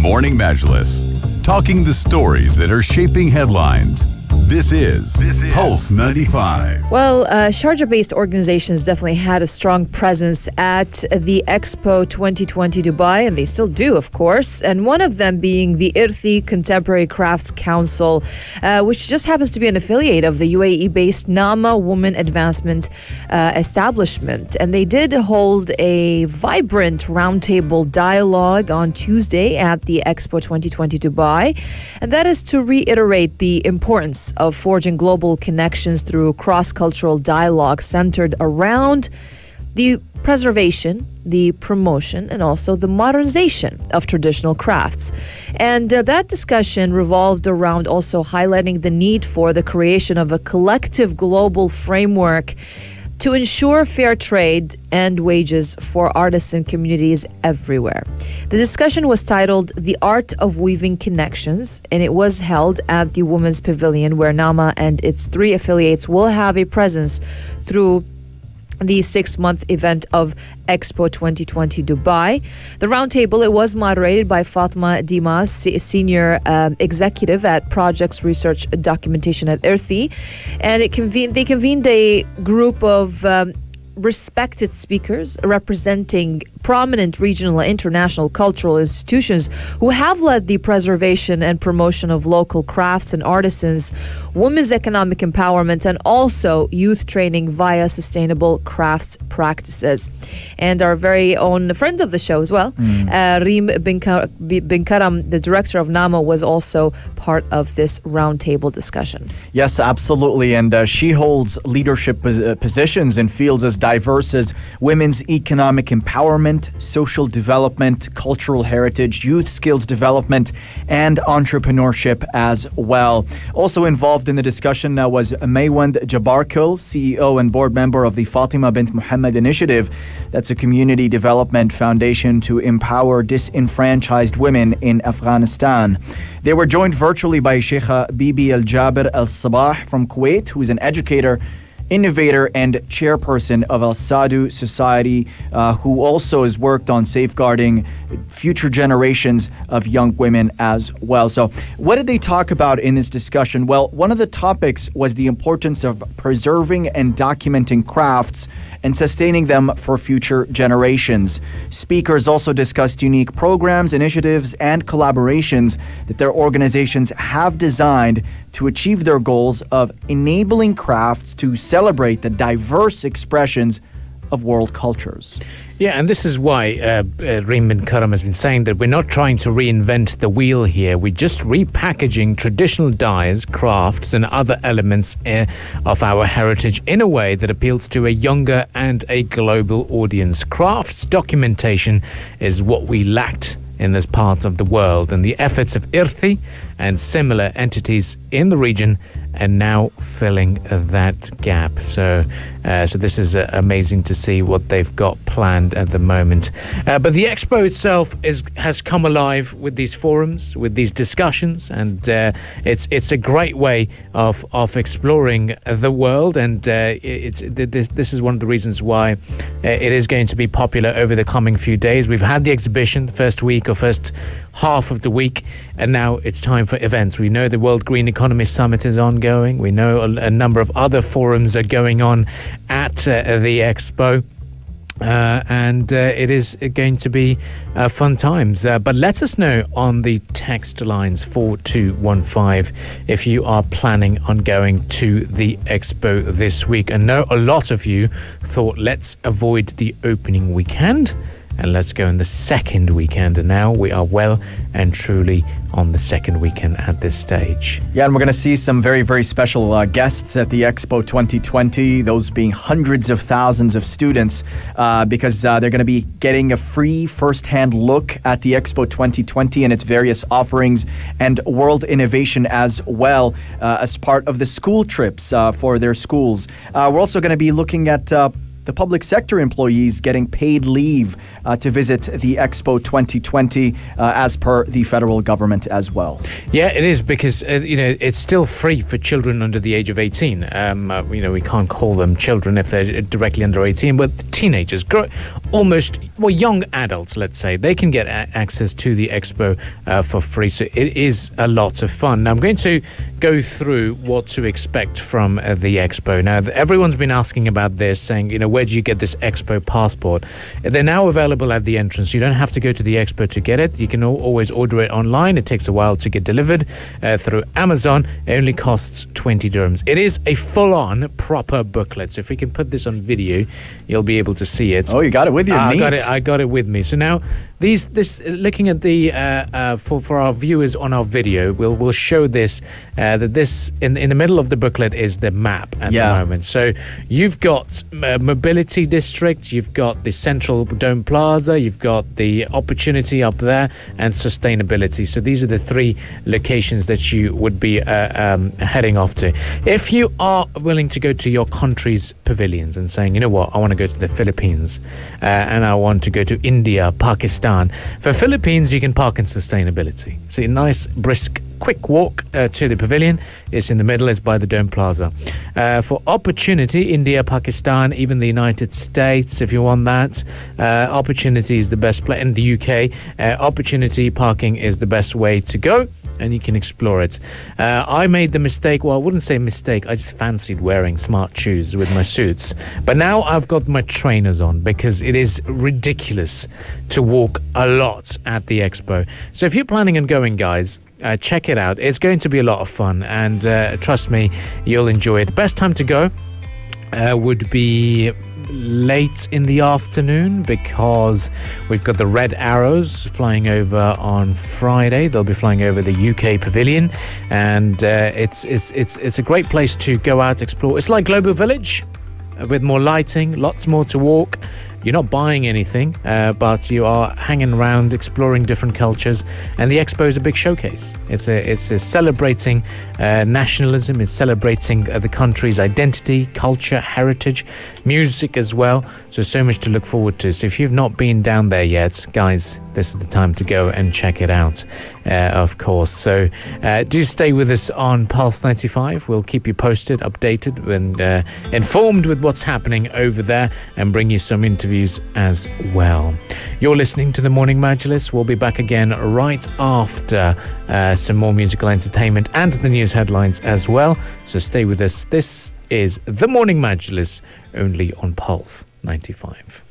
Morning Majlis, talking the stories that are shaping headlines. This is Pulse 95. Well, Sharjah-based organizations definitely had a strong presence at the Expo 2020 Dubai, and they still do, of course. And one of them being the Irthi Contemporary Crafts Council, which just happens to be an affiliate of the UAE-based Nama Women Advancement Establishment. And they did hold a vibrant roundtable dialogue on Tuesday at the Expo 2020 Dubai. And that is to reiterate the importance of forging global connections through cross-cultural dialogue centered around the preservation, the promotion, and also the modernization of traditional crafts. And that discussion revolved around also highlighting the need for the creation of a collective global framework to ensure fair trade and wages for artisan communities everywhere. The discussion was titled The Art of Weaving Connections, and it was held at the Women's Pavilion, where Nama and its 3 affiliates will have a presence through the 6-month event of Expo 2020 Dubai. The roundtable, it was moderated by Fatma Dimas, senior executive at Projects Research Documentation at Irthi, and they convened a group of respected speakers representing prominent regional and international cultural institutions who have led the preservation and promotion of local crafts and artisans, women's economic empowerment, and also youth training via sustainable crafts practices. And our very own friend of the show as well, Reem bin Karam, the director of NAMA, was also part of this roundtable discussion. Yes, absolutely. And she holds leadership positions in fields as diverse as women's economic empowerment, social development, cultural heritage, youth skills development, and entrepreneurship as well. Also involved in the discussion was Maywand Jabarkil, CEO and board member of the Fatima bint Muhammad Initiative. That's a community development foundation to empower disenfranchised women in Afghanistan. They were joined virtually by Sheikha Bibi Al-Jabir Al-Sabah from Kuwait, who is an educator, innovator, and chairperson of Al Sadu Society, who also has worked on safeguarding future generations of young women as well. So what did they talk about in this discussion? Well, one of the topics was the importance of preserving and documenting crafts and sustaining them for future generations. Speakers also discussed unique programs, initiatives, and collaborations that their organizations have designed to achieve their goals of enabling crafts to celebrate the diverse expressions of world cultures. Yeah, and this is why Reem bin Karam has been saying that we're not trying to reinvent the wheel here. We're just repackaging traditional dyes, crafts, and other elements of our heritage in a way that appeals to a younger and a global audience. Crafts documentation is what we lacked in this part of the world, and the efforts of Irthi and similar entities in the region are now filling that gap. So this is amazing to see what they've got planned at the moment. But the Expo itself has come alive with these forums, with these discussions, and it's a great way of exploring the world. And this is one of the reasons why it is going to be popular over the coming few days. We've had the exhibition the first week or first half of the week, and now it's time for events. We know the World Green Economy Summit is ongoing. We know a number of other forums are going on at the Expo. And it is going to be fun times. But let us know on the text lines 4215 if you are planning on going to the Expo this week. I know a lot of you thought, let's avoid the opening weekend and let's go in the second weekend. And now we are well and truly on the second weekend at this stage. Yeah, and we're going to see some very, very special guests at the Expo 2020, those being hundreds of thousands of students, because they're going to be getting a free first-hand look at the Expo 2020 and its various offerings and world innovation as well, as part of the school trips for their schools. We're also going to be looking at the public sector employees getting paid leave to visit the Expo 2020 as per the federal government as well. Yeah, it is because, it's still free for children under the age of 18. We can't call them children if they're directly under 18, but teenagers, young adults, let's say, they can get access to the Expo for free. So it is a lot of fun. Now, I'm going to go through what to expect from the Expo. Now, everyone's been asking about this, saying, where do you get this Expo passport? They're now available at the entrance. You don't have to go to the Expo to get it. You can always order it online. It takes a while to get delivered through Amazon. It only costs 20 dirhams. It is a full-on, proper booklet. So if we can put this on video, you'll be able to see it. Oh, you got it with you. I got it with me. So now, looking at the for our viewers on our video, we'll show this that this in the middle of the booklet is the map at the moment. So you've got Mobility District, you've got the Central Dome Plaza, you've got the Opportunity up there, and Sustainability. So these are the three locations that you would be heading off to. If you are willing to go to your country's pavilions and saying, you know what, I want to go to the Philippines and I want to go to India, Pakistan. For Philippines, you can park in Sustainability. It's a nice, brisk, quick walk to the pavilion. It's in the middle. It's by the Dome Plaza. For Opportunity, India, Pakistan, even the United States, if you want that, Opportunity is the best place. In the UK, Opportunity parking is the best way to go, and you can explore it. I made the mistake, I wouldn't say mistake, I just fancied wearing smart shoes with my suits. But now I've got my trainers on because it is ridiculous to walk a lot at the Expo. So if you're planning on going, guys, check it out. It's going to be a lot of fun, and trust me, you'll enjoy it. Best time to go would be late in the afternoon, because we've got the Red Arrows flying over on Friday. They'll be flying over the UK pavilion, and it's a great place to go out, explore. It's like Global Village with more lighting, lots more to walk. You're not buying anything, but you are hanging around, exploring different cultures, and the Expo is a big showcase. It's a celebrating nationalism. It's celebrating the country's identity, culture, heritage, music as well. So much to look forward to. So if you've not been down there yet, guys, this is the time to go and check it out, of course. So do stay with us on Pulse 95. We'll keep you posted, updated, and informed with what's happening over there, and bring you some interviews as well. You're listening to the Morning Majlis. We'll be back again right after some more musical entertainment and the news headlines as well. So stay with us. This is the Morning Majlis, only on Pulse 95.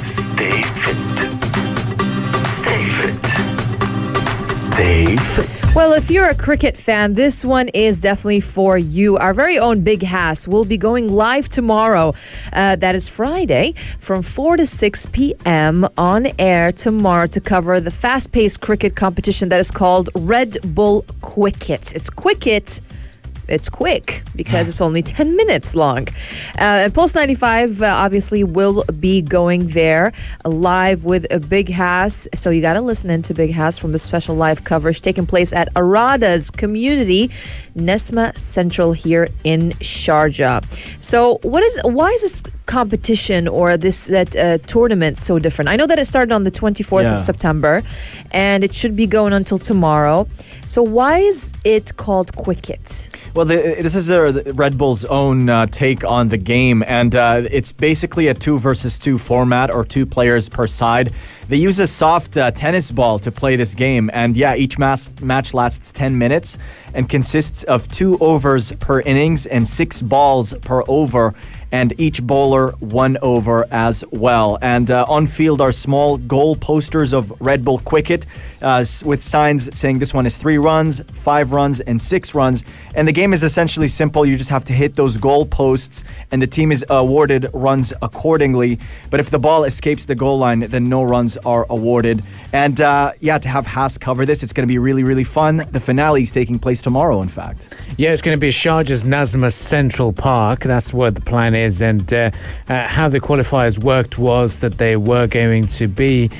Stay fit. Stay fit. Stay fit. Well, if you're a cricket fan, this one is definitely for you. Our very own Big Hass will be going live tomorrow. That is Friday from 4 to 6 p.m. on air tomorrow to cover the fast-paced cricket competition that is called Red Bull Quicket. It's Quicket. It's quick because it's only 10 minutes long. And Pulse 95 obviously will be going there live with a Big Hass. So you got to listen in to Big Hass from the special live coverage taking place at Arada's Community Nesma Central here in Sharjah. So why is this competition or this tournament so different? I know that it started on the 24th of September and it should be going until tomorrow. So why is it called Quicket? Well, this is Red Bull's own take on the game, and it's basically a 2 versus 2 format, or 2 players per side. They use a soft tennis ball to play this game, and each match lasts 10 minutes and consists of 2 overs per innings and 6 balls per over, and each bowler 1 over as well. And on field are small goal posters of Red Bull Quicket with signs saying this one is 3 runs, 5 runs, and 6 runs. And the game is essentially simple. You just have to hit those goal posts, and the team is awarded runs accordingly. But if the ball escapes the goal line, then no runs are awarded. And to have Haas cover this, it's going to be really, really fun. The finale is taking place tomorrow, in fact. Yeah, it's going to be Sharjah's Nazma Central Park. That's where the plan is. is. And how the qualifiers worked was that they were going to be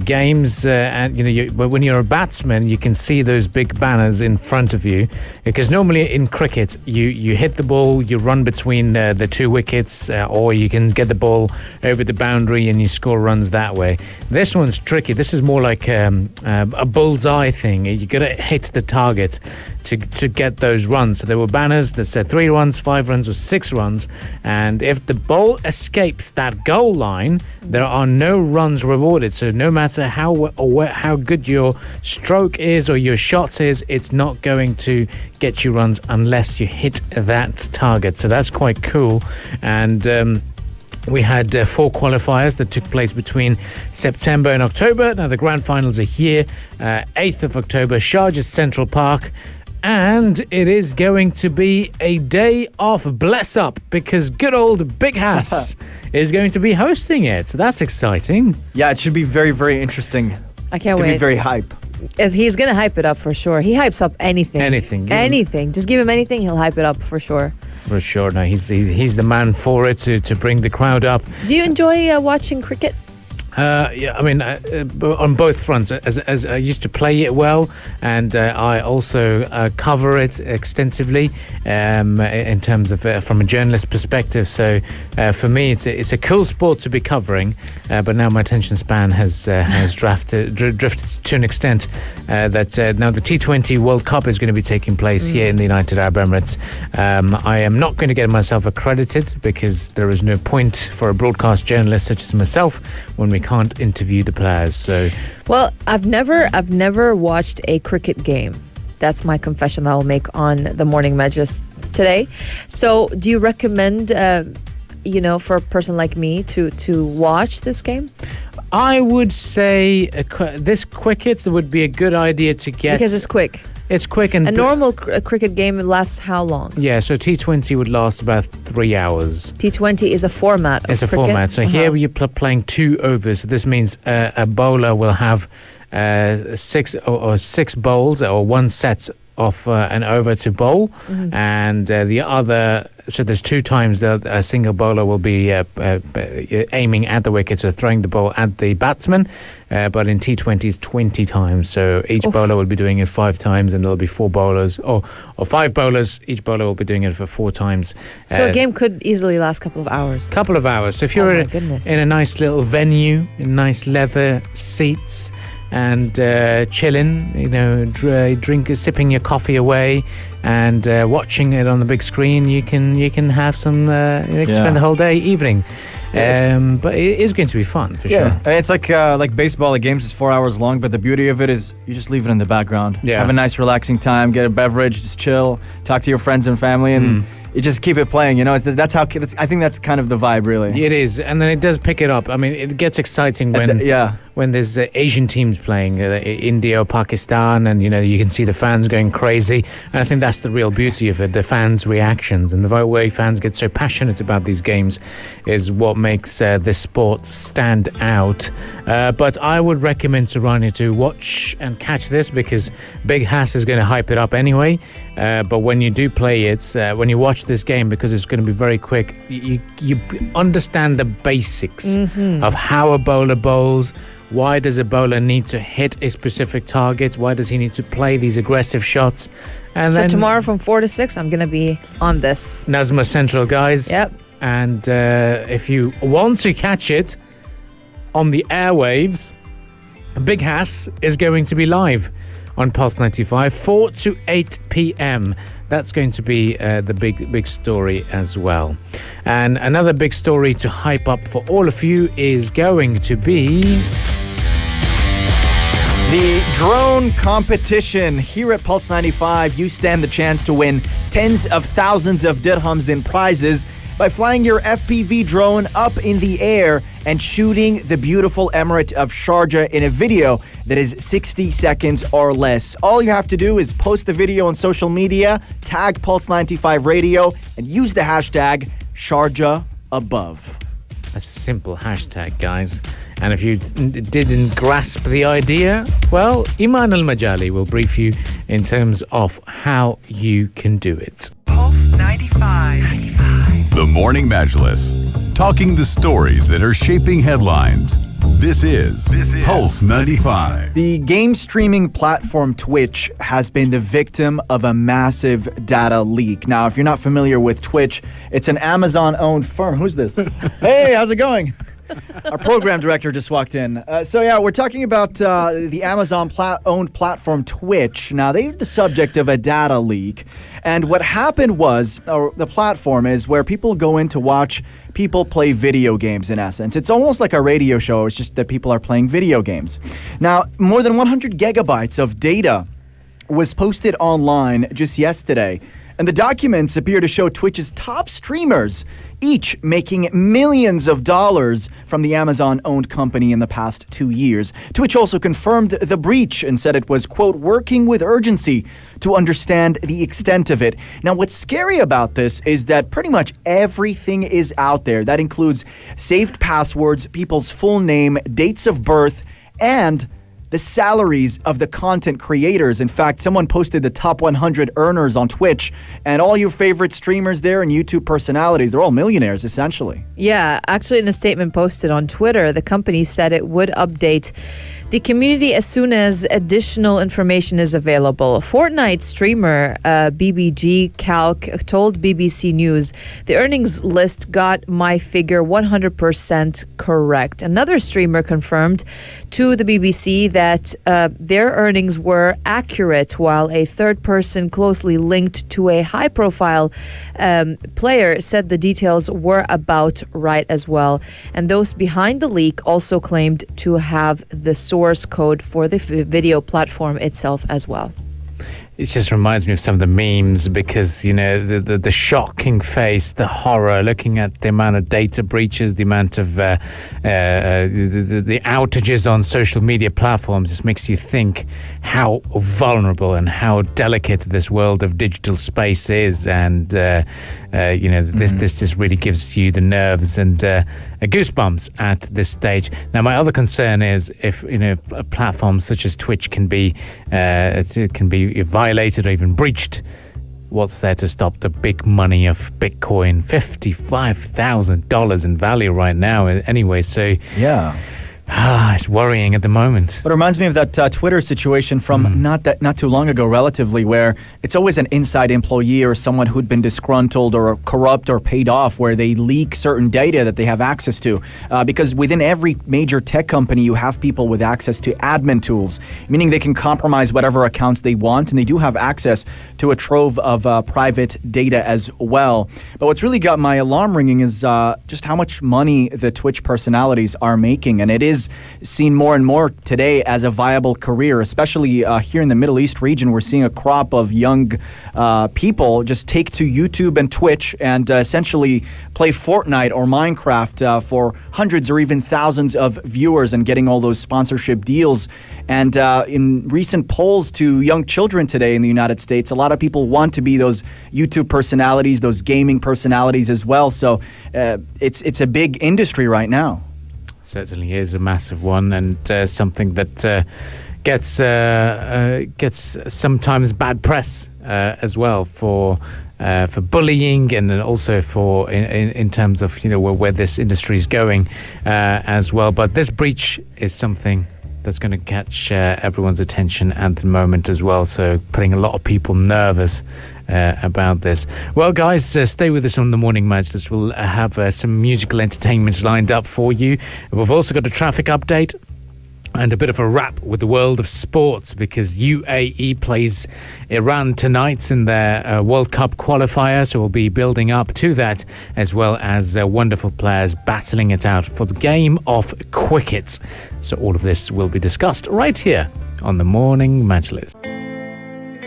games, and when you're a batsman, you can see those big banners in front of you, because normally in cricket you hit the ball, you run between the two wickets, or you can get the ball over the boundary and you score runs that way. This one's tricky. This is more like a bullseye thing. You got to hit the target to get those runs. So there were banners that said 3 runs, 5 runs, or 6 runs, and if the ball escapes that goal line, there are no runs rewarded. So no matter how good your stroke is or your shots is, it's not going to get you runs unless you hit that target. So that's quite cool. And we had 4 qualifiers that took place between September and October. Now, the grand finals are here, 8th of October, Sharjah Central Park. And it is going to be a day of bless up, because good old Big Hass is going to be hosting it. So that's exciting. Yeah, it should be very, very interesting. I can't To wait. be very hype. He's going to hype it up for sure. He hypes up anything. Anything. Just give him anything, he'll hype it up for sure. For sure. No, he's the man for it to bring the crowd up. Do you enjoy watching cricket? Yeah, I mean, on both fronts. As I used to play it well, and I also cover it extensively in terms of from a journalist perspective. So for me, it's a cool sport to be covering. But now my attention span has drifted to an extent that now the T20 World Cup is going to be taking place here in the United Arab Emirates. I am not going to get myself accredited, because there is no point for a broadcast journalist such as myself when we can't interview the players. So, well, I've never watched a cricket game. That's my confession that I'll make on the morning Majlis today. So, do you recommend, for a person like me to watch this game? I would say this cricket would be a good idea to get, because it's quick. It's quick, and a normal cricket game lasts how long? Yeah, so T20 would last about 3 hours. T20 is a format of It's a cricket? format. So here you're playing 2 overs. So this means a bowler will have 6 bowls, or 1 set of an over to bowl, and the other. So there's 2 times that a single bowler will be aiming at the wicket, so throwing the ball at the batsman. But in T20 it's 20 times. So each bowler will be doing it 5 times, and there'll be 4 bowlers, or 5 bowlers. Each bowler will be doing it for 4 times. So a game could easily last a couple of hours. Couple of hours. So if you're in a nice little venue, in nice leather seats, and chilling, sipping your coffee away, and watching it on the big screen, you can have some. You can spend the whole evening. But it is going to be fun for sure. It's like baseball. The games is 4 hours long, but the beauty of it is you just leave it in the background. Yeah. Have a nice relaxing time, get a beverage, just chill, talk to your friends and family, and you just keep it playing. I think that's kind of the vibe, really. It is, and then it does pick it up. I mean, it gets exciting when there's Asian teams playing, India or Pakistan, and you can see the fans going crazy. And I think that's the real beauty of it, the fans' reactions, and the way fans get so passionate about these games is what makes this sport stand out. But I would recommend to Rania to watch and catch this, because Big Hass is going to hype it up anyway. But when you do play it, when you watch this game, because it's going to be very quick, you understand the basics of how a bowler bowls. Why does a bowler need to hit a specific target? Why does he need to play these aggressive shots? And so then tomorrow from 4 to 6, I'm going to be on this. Nazma Central, guys. Yep. And if you want to catch it on the airwaves, Big Hass is going to be live on Pulse 95, 4 to 8 p.m. That's going to be the big story as well. And another big story to hype up for all of you is going to be the drone competition. Here at Pulse 95, you stand the chance to win tens of thousands of dirhams in prizes by flying your FPV drone up in the air and shooting the beautiful emirate of Sharjah in a video that is 60 seconds or less. All you have to do is post the video on social media, tag Pulse 95 Radio, and use the hashtag SharjahAbove. That's a simple hashtag, guys. And if you didn't grasp the idea, well, Iman Al-Majali will brief you in terms of how you can do it. Pulse 95. The Morning Majlis, talking the stories that are shaping headlines. This is Pulse 95. The game streaming platform Twitch has been the victim of a massive data leak. Now, if you're not familiar with Twitch, it's an Amazon-owned firm. Who's this? Hey, how's it going? Our program director just walked in. We're talking about the Amazon-owned platform Twitch. Now, they're the subject of a data leak. And what happened was, the platform is where people go in to watch people play video games, in essence. It's almost like a radio show. It's just that people are playing video games. Now, more than 100 gigabytes of data was posted online just yesterday. And the documents appear to show Twitch's top streamers, each making millions of dollars from the Amazon-owned company in the past 2 years. Twitch also confirmed the breach and said it was, quote, working with urgency to understand the extent of it. Now, what's scary about this is that pretty much everything is out there. That includes saved passwords, people's full name, dates of birth, and the salaries of the content creators. In fact, someone posted the top 100 earners on Twitch, and all your favorite streamers there and YouTube personalities, they're all millionaires, essentially. Yeah, actually, in a statement posted on Twitter, the company said it would update the community as soon as additional information is available. Fortnite streamer BBG Calc told BBC News, the earnings list got my figure 100% correct. Another streamer confirmed to the BBC that their earnings were accurate, while a third person closely linked to a high-profile player said the details were about right as well. And those behind the leak also claimed to have the source code for the video platform itself as well. It just reminds me of some of the memes because, you know, the shocking face, the horror, looking at the amount of data breaches, the amount of the outages on social media platforms just makes you think how vulnerable and how delicate this world of digital space is. And, this just really gives you the nerves and goosebumps at this stage. Now, my other concern is if, a platform such as Twitch can be violated or even breached, what's there to stop the big money of Bitcoin? $55,000 in value right now anyway, so yeah. It's worrying at the moment. But it reminds me of that Twitter situation from not too long ago, relatively, where it's always an inside employee or someone who'd been disgruntled or corrupt or paid off, where they leak certain data that they have access to. Because within every major tech company, you have people with access to admin tools, meaning they can compromise whatever accounts they want, and they do have access to a trove of private data as well. But what's really got my alarm ringing is just how much money the Twitch personalities are making, and it is seen more and more today as a viable career, especially here in the Middle East region. We're seeing a crop of young people just take to YouTube and Twitch and essentially play Fortnite or Minecraft for hundreds or even thousands of viewers and getting all those sponsorship deals. And in recent polls to young children today in the United States, a lot of people want to be those YouTube personalities, those gaming personalities as well. So it's a big industry right now. Certainly is a massive one, and something that gets sometimes bad press as well for bullying, and then also for in terms of where this industry is going as well. But this breach is something that's going to catch everyone's attention at the moment as well. So putting a lot of people nervous about this. Well, guys, stay with us on the Morning Majlis. We'll have some musical entertainments lined up for you. We've also got a traffic update and a bit of a wrap with the world of sports, because UAE plays Iran tonight in their World Cup qualifier, so we'll be building up to that, as well as wonderful players battling it out for the game of cricket. So all of this will be discussed right here on the Morning Majlis.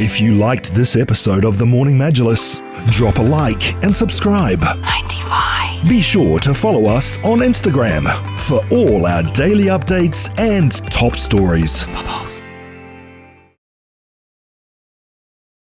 If you liked this episode of The Morning Majlis, drop a like and subscribe. 95. Be sure to follow us on Instagram for all our daily updates and top stories. Pulse.